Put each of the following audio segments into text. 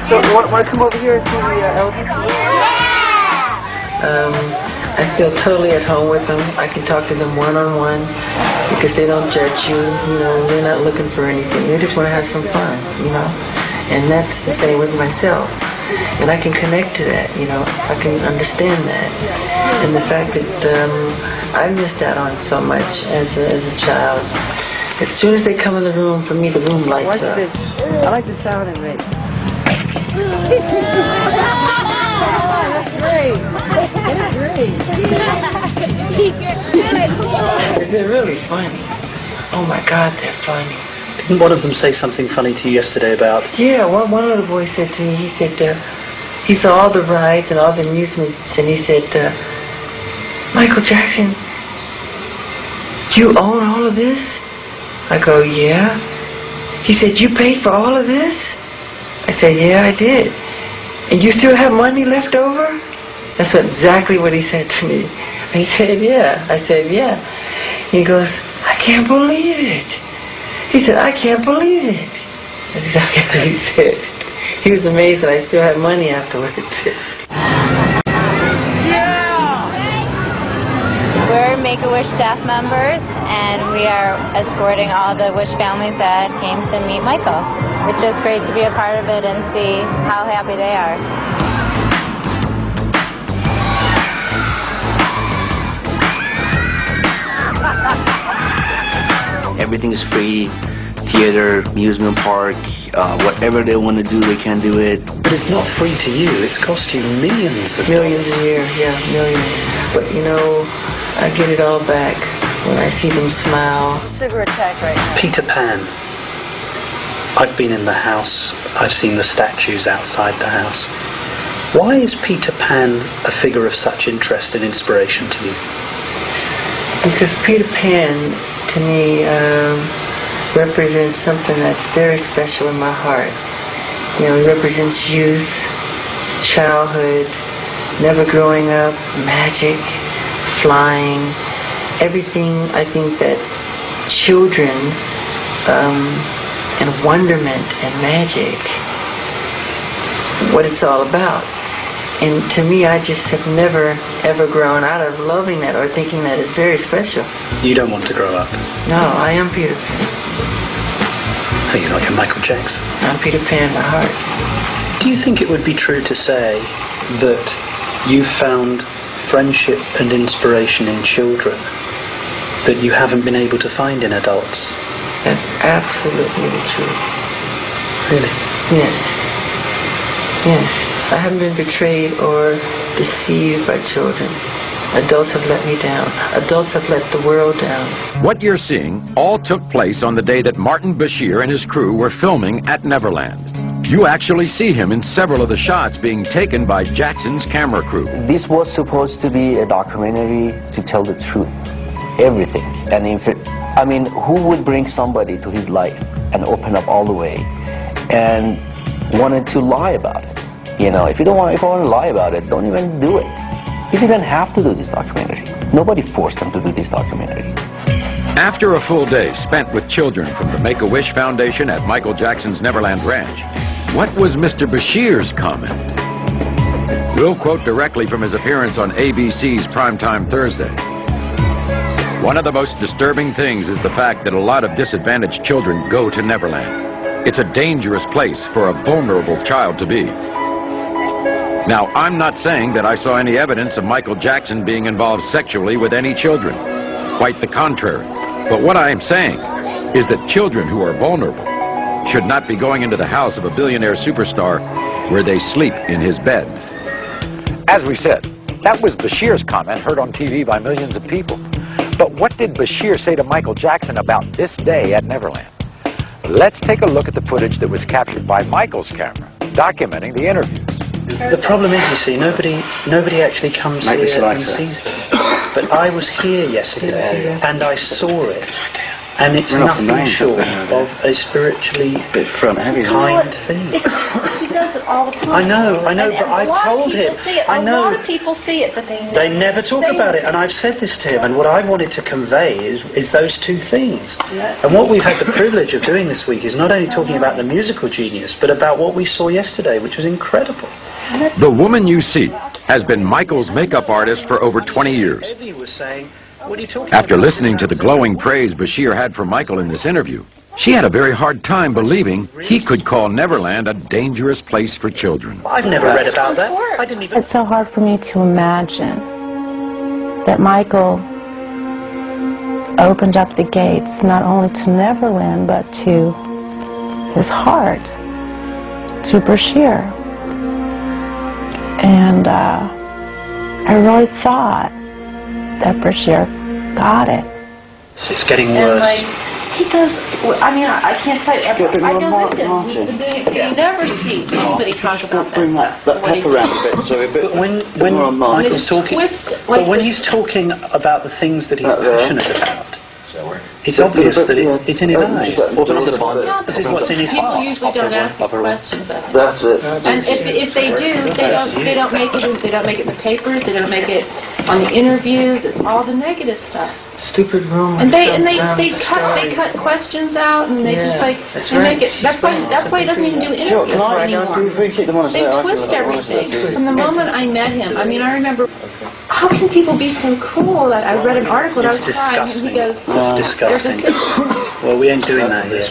So, want to come over here and see the elders? I feel totally at home with them. I can talk to them one-on-one because they don't judge you. You know, they're not looking for anything. They just want to have some fun, you know. And that's the same with myself. And I can connect to that, you know. I can understand that. And the fact that I missed out on so much as a child. As soon as they come in the room, for me, the room lights up. I like the sound it makes. That's great. That's great. They're really funny. Oh my God, they're funny. Didn't one of them say something funny to you yesterday about... Yeah, one of the boys said to me, he said, he saw all the rides and all the amusements, and he said, Michael Jackson, you own all of this? I go, yeah. He said, you paid for all of this? I said, yeah, I did. And you still have money left over? That's exactly what he said to me. He said, yeah. I said, yeah. He goes, I can't believe it. He said, I can't believe it. That's exactly what he said. He was amazed that I still had money afterwards. We're Make-A-Wish staff members, and we are escorting all the Wish families that came to meet Michael. It's just great to be a part of it and see how happy they are. Everything is free. Theater, amusement park, whatever they want to do, they can do it. But it's not free to you. It's cost you millions of Millions a year, yeah, millions. But, you know, I get it all back when I see them smile. Sugar attack right now. Peter Pan. I've been in the house. I've seen the statues outside the house. Why is Peter Pan a figure of such interest and inspiration to you? Because Peter Pan, to me, represents something that's very special in my heart. You know, it represents youth, childhood, never growing up, magic, flying, everything I think that children and wonderment and magic, what it's all about. And to me, I just have never, ever grown out of loving that or thinking that it's very special. You don't want to grow up? No, I am Peter Pan. Oh, you're like a Michael Jackson. I'm Peter Pan by heart. Do you think it would be true to say that you found friendship and inspiration in children that you haven't been able to find in adults? That's absolutely the truth. Really? Yes. Yes. I haven't been betrayed or deceived by children. Adults have let me down. Adults have let the world down. What you're seeing all took place on the day that Martin Bashir and his crew were filming at Neverland. You actually see him in several of the shots being taken by Jackson's camera crew. This was supposed to be a documentary to tell the truth, everything. And I mean, who would bring somebody to his life and open up all the way and wanted to lie about it? You know, if you want to lie about it, don't even do it. You didn't have to do this documentary. Nobody forced them to do this documentary. After a full day spent with children from the Make-A-Wish Foundation at Michael Jackson's Neverland Ranch, what was Mr. Bashir's comment? We'll quote directly from his appearance on ABC's Primetime Thursday. One of the most disturbing things is the fact that a lot of disadvantaged children go to Neverland. It's a dangerous place for a vulnerable child to be. Now, I'm not saying that I saw any evidence of Michael Jackson being involved sexually with any children. Quite the contrary. But what I am saying is that children who are vulnerable should not be going into the house of a billionaire superstar where they sleep in his bed. As we said, that was Bashir's comment heard on TV by millions of people. But what did Bashir say to Michael Jackson about this day at Neverland? Let's take a look at the footage that was captured by Michael's camera, documenting the interviews. The problem is, you see, nobody actually comes here and sees it. But I was here yesterday, and I saw it. And it's nothing short of a spiritually kind thing. He does it all the time. I know, but I've told him. I know. A lot of people see it, but they never talk about it. And I've said this to him, and what I wanted to convey is those two things. Yeah. And what we've had the privilege of doing this week is not only talking about the musical genius, but about what we saw yesterday, which was incredible. The woman you see has been Michael's makeup artist for over 20 years. Evie was saying, what are you talking After about? listening to the glowing praise Bashir had for Michael in this interview, she had a very hard time believing he could call Neverland a dangerous place for children. I've never read about that. I didn't even... It's so hard for me to imagine that Michael opened up the gates not only to Neverland, but to his heart, to Bashir. And I really thought that Bashir got it. It's getting worse. He does, I mean, I can't tell you, I know with him, you never see anybody talk about that stuff. But when Michael's talking, but when he's talking about the things that he's passionate about, it's obvious that it's in his eyes. This is what's in his heart. People usually don't ask these questions. That's it. And if they do, they don't make it. They don't make it in the papers. They don't make it on the interviews. It's all the negative stuff. Stupid rumors. And they cut questions out, and they just like they make it. That's why he doesn't even do interviews anymore. They twist everything. From the moment I met him, I mean, I remember. How can people be so cruel? That I read an article and I was crying, and he goes, It's disgusting. Well, we ain't doing that here.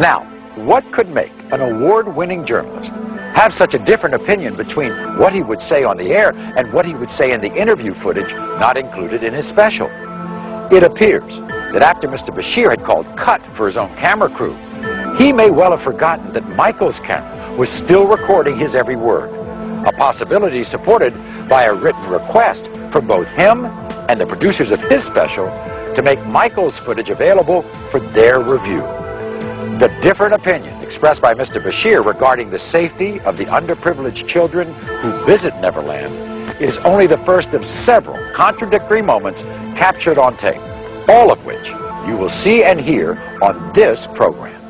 Now, what could make an award-winning journalist have such a different opinion between what he would say on the air and what he would say in the interview footage not included in his special? It appears that after Mr. Bashir had called cut for his own camera crew, he may well have forgotten that Michael's camera was still recording his every word, a possibility supported by a written request from both him and the producers of his special to make Michael's footage available for their review. The different opinion expressed by Mr. Bashir regarding the safety of the underprivileged children who visit Neverland is only the first of several contradictory moments captured on tape, all of which you will see and hear on this program.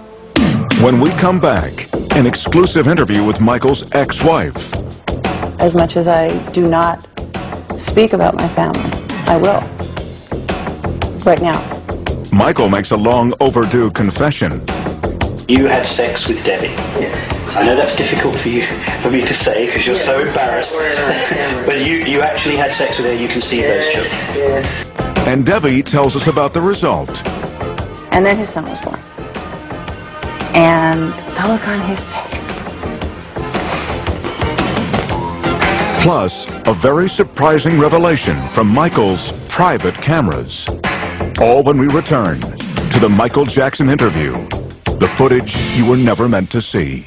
When we come back, an exclusive interview with Michael's ex-wife. As much as I do not speak about my family, I will. Right now. Michael makes a long overdue confession. You had sex with Debbie. I know that's difficult for me to say because you're so embarrassed. But you actually had sex with her. You can see those children. And Debbie tells us about the result. And then his son was born. And the look on his face. Plus, a very surprising revelation from Michael's private cameras. All when we return to the Michael Jackson interview, the footage you were never meant to see.